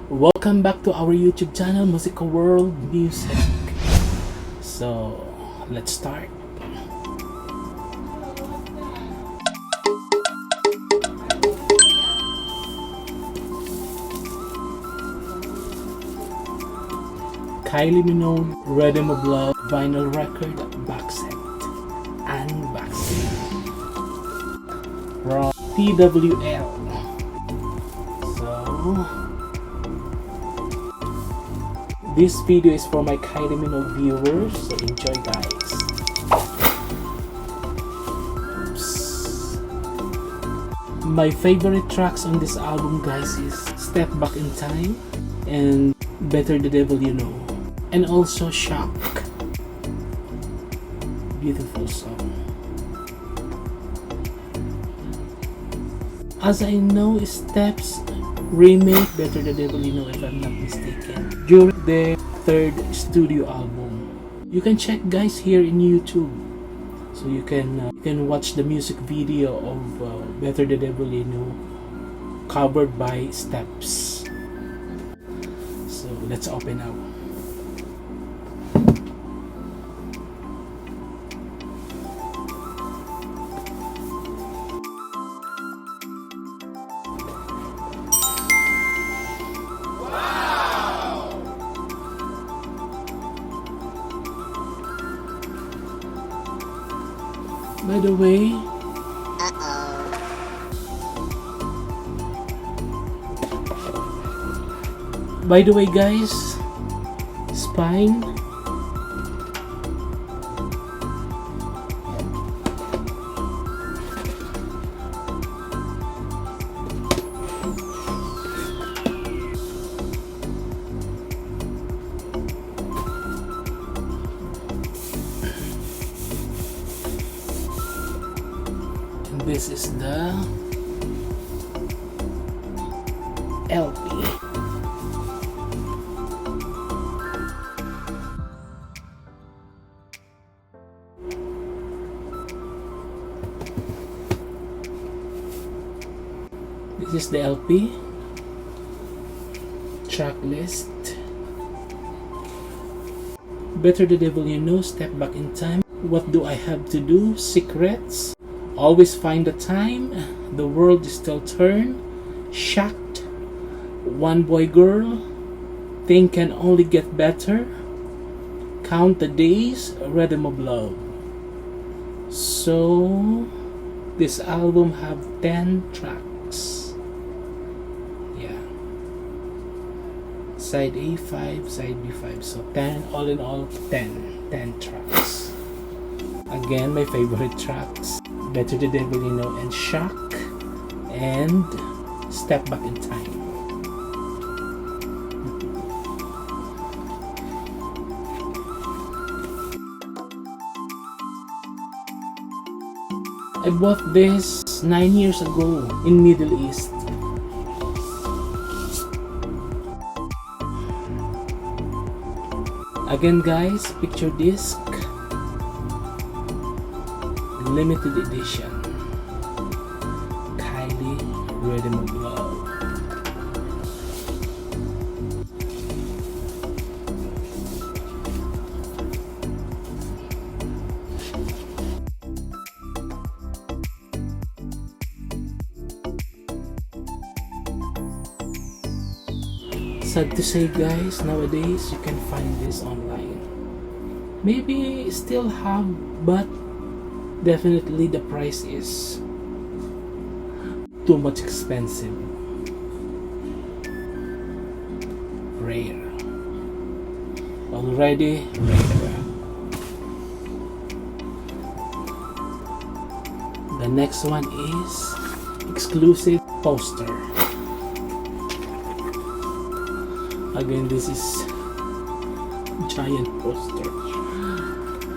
Welcome back to our YouTube channel, Musical World Music. So, let's start. Kylie Minogue, Rhythm of Love, vinyl record, Boxset, unboxing from TWL. So, this video is for my Kylie Minogue viewers, so enjoy guys. Oops. My favorite tracks on this album guys is Step Back in Time and Better the Devil You Know, and also Shock. Beautiful song. As I know, Steps remake Better the Devil You Know, if I'm not mistaken, during their third studio album. You can check guys here in YouTube, so you can watch the music video of Better the Devil You Know covered by Steps. So let's open up. By the way, guys, spine. This is the LP. This is the LP track list. Better the Devil You Know, Step Back in Time, What Do I Have to Do, Secrets, Always Find the Time, The World Is Still Turn, Shocked, One Boy Girl, Thing Can Only Get Better, Count the Days, Rhythm of Love. So this album have 10 tracks. Yeah. Side A 5, side B 5. So 10, all in all 10 tracks. Again, my favorite tracks, Better the Devil You Know and Shock, and Step Back in Time. I bought this 9 years ago in Middle East. Again guys, picture disc, limited edition, Kylie Rhythm of Love. Sad to say guys, nowadays you can find this online. Maybe still have, but definitely the price is too much expensive. Rare. Already rare. The next one is exclusive poster. Again, this is giant poster.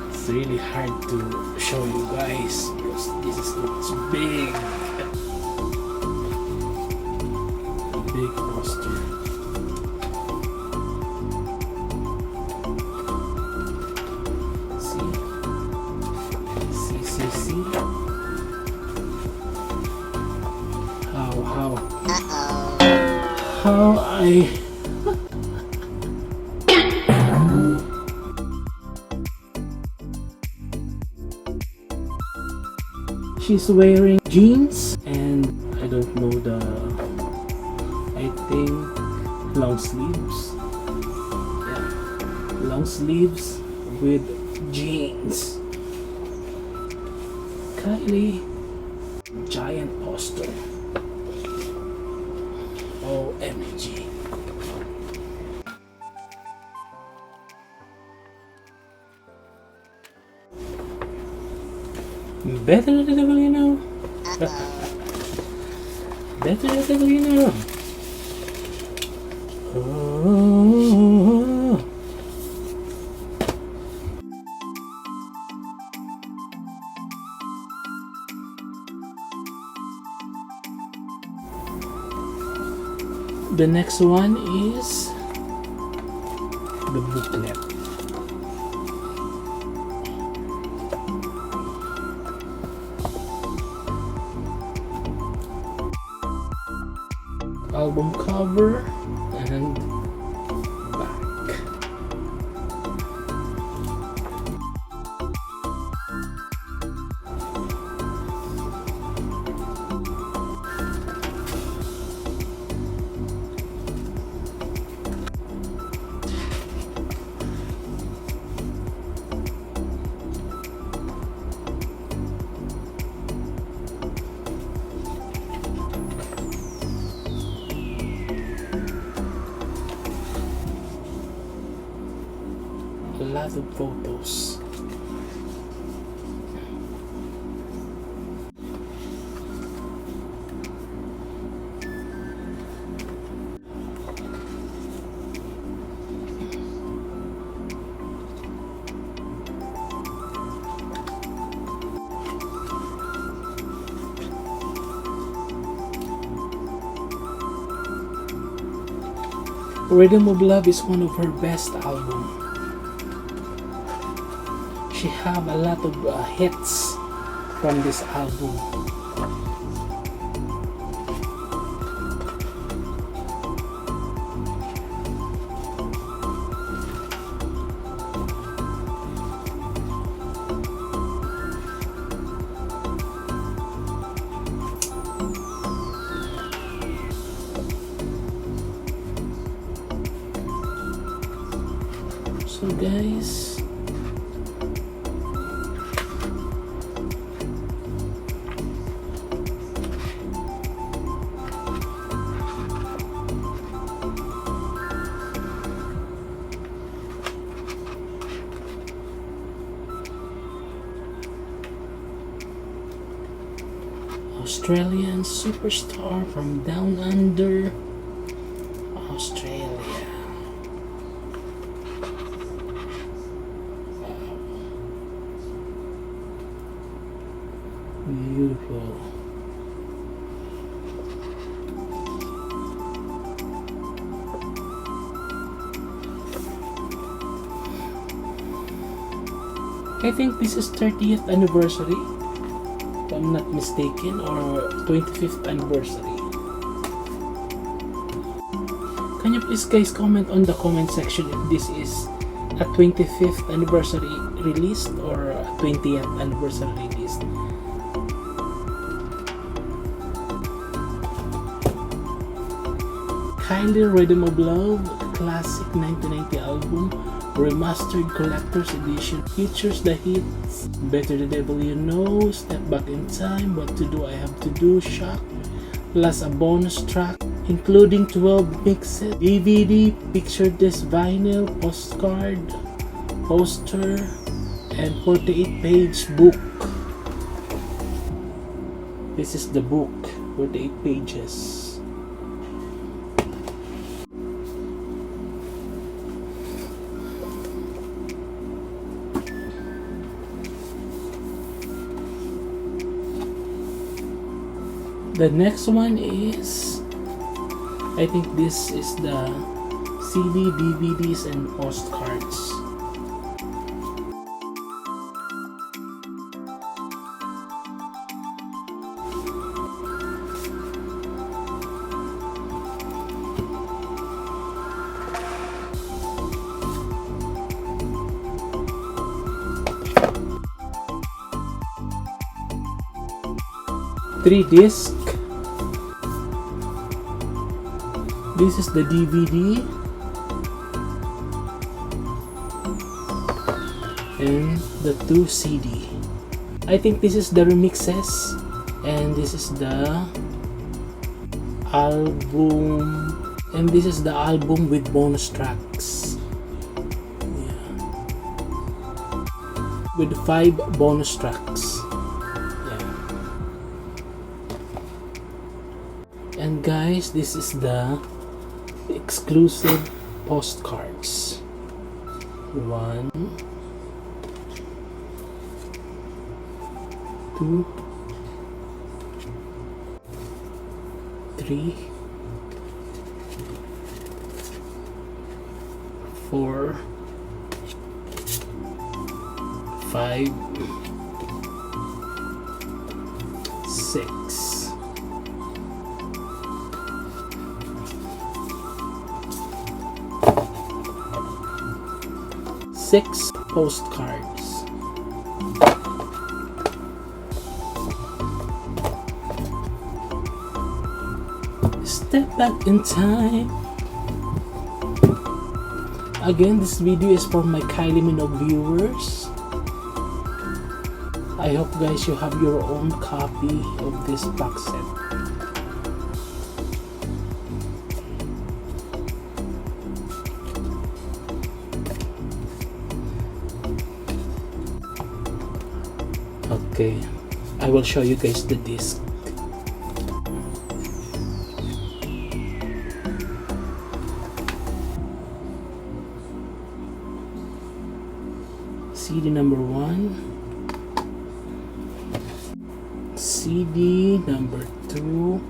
It's really hard to show you guys because this is big poster. See how I she's wearing jeans and I don't know I think long sleeves. Yeah, long sleeves with jeans. Kylie, giant poster. OMG. Better the devil you know. Better the devil you know. Oh. The next one is the booklet. Album cover and back. A lot of photos. Rhythm of Love is one of her best albums. She have a lot of hits from this album. So guys, Australian superstar from down under, Australia. Wow. Beautiful. I think this is 30th anniversary, if I'm not mistaken, or 25th anniversary. Can you please guys comment on the comment section if this is a 25th anniversary released or a 20th anniversary released? Kylie Rhythm of Love, classic 1990 album, remastered collector's edition, features the hits Better the Devil You Know, Step Back in Time, What to Do I Have to Do, Shock, plus a bonus track including 12 mixes, DVD, picture disc, vinyl, postcard, poster, and 48-page book. This is the book, 48 pages. The next one is, I think this is the CD, DVDs, and postcards. 3 disc. This is the DVD. And the 2 CD. I think this is the remixes. And this is the album. And this is the album with bonus tracks. Yeah. With 5 bonus tracks. And guys, this is the exclusive postcards. 1, 2, 3, 4, 5, 6. 6 postcards. Step back in time. Again, this video is for my Kylie Minogue viewers. I hope guys you have your own copy of this box set. Okay, I will show you guys the disc. CD number 1, CD number 2,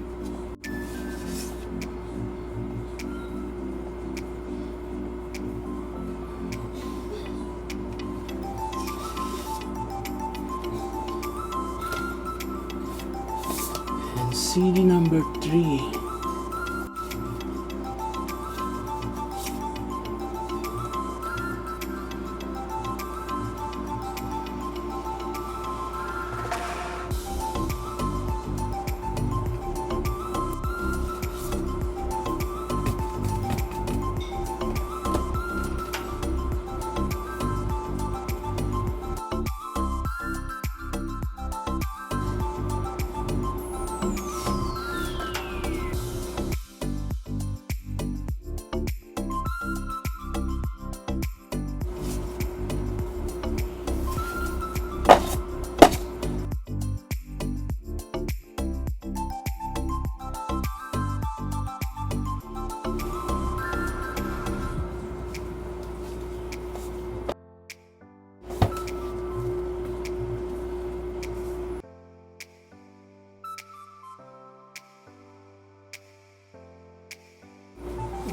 and CD number 3.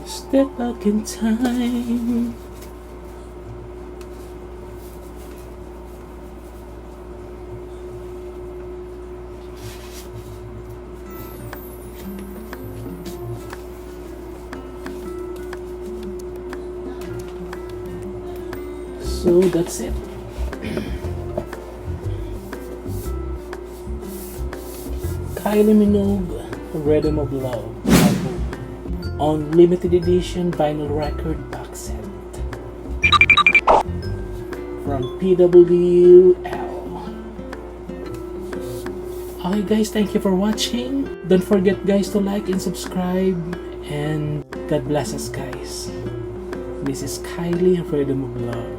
Step back in time. So that's it. Kylie Minogue, Rhythm of Love album on limited edition vinyl record box set from PWL. Okay guys, thank you for watching. Don't forget guys to like and subscribe, and God bless us guys. This is Kylie, Rhythm of Love.